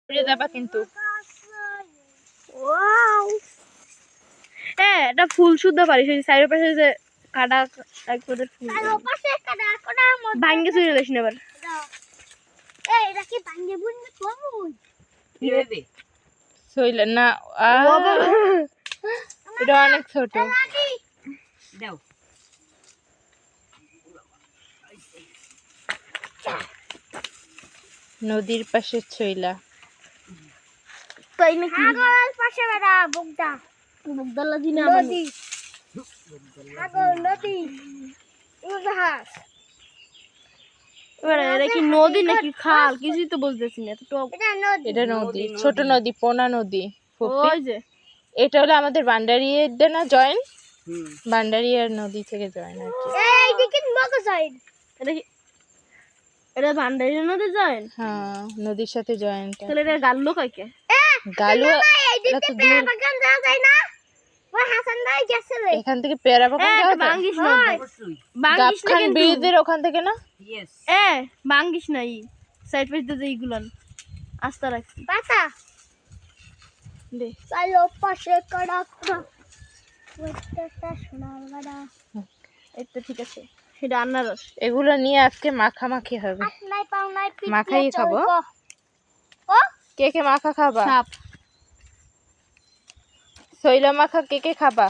উড়ে যাবা কিন্তু। ওয়াও এটা ফুল শুদ্ধ পারিস ওই সাইডের পাশে যে কাটা একবারে ফুল পাশে কাটা কোনা মধ্যে ভাঙ্গে চুরে যাস না এবার। এই এটা কি ভাঙ্গে বুঝতে কোন কি হবে সইলে না এটা অনেক ছোট। দাও নদীর পাশে ছইলা তাই নাকি সাগরের পাশে বেড়া বুগদা বুগদালা দিনা নদী সাগর নদী উজাহাজ এটা কি নদী নাকি খাল কিছুই তো বুঝতেছি না। তো এটা নদী এটা নদী, ছোট নদী, পোনা নদী। ওই যে এটা হলো আমাদের বান্ডারিয়ার না জয়েন্ট, হুম বান্ডারিয়ার নদী থেকে জয়েন্ট আর কি। এই দিকে মগো সাইড এটা কি এটা বান্ডারিয়ার নদী জয়েন্ট? হ্যাঁ নদীর সাথে জয়েন্ট। তাহলে এটা গাল্লো কাকে গালু এই দিকে পেয়ারা বাগান যাওয়া যায় না ওই হাসান ভাই গেছে রে এখান থেকে পেয়ারা বাগান যাওয়া যায়? বাঙ্গিস না অবশ্যই বাঙ্গিস না গাবখান কিন্তু ব্রিজের ওখান থেকে না? ইয়েস বাঙ্গিস না এই সাইড পাশ দিয়ে এইগুলান আস্তা রাখছি পাতা দে। চলো পাশে কড়া কড়া ওইটা সোনার বাড়া এটা ঠিক আছে, সেটা আনারস। এগুলো নিয়ে আজকে মাখামাখি হবে। নাই পাও নাই পিট মাখাই খাবো। ও কে কে মাখা খাবা? সাপ সইলা মাখা কে কে খাবা?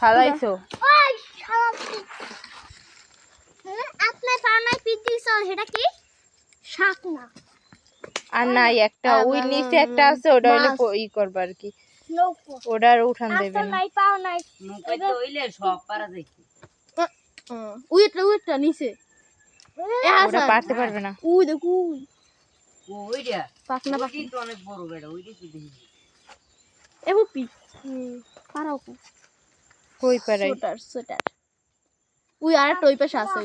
ফালাইছো? ওই শালা আপনি পাও নাই পিট দিছো সেটা কি শাক না আর নাই একটা ওই নিচে একটা আছে, ওটা হইলে ই করবা আর কি, নৌকো ওটা আর উঠান দেবে না। নাই পাও নাই নৌকায় তো হইলে সব পারা যায় উইটা নিচে ওটা পারতে পারবে না। উই দেখো ওইটা পাকনা ওইটাই তো অনেক বড় বেড়া ওইটাই তো দেখি এবি পারাও কই পারাই সোটার উই আর একটা ওই পাশে আছে।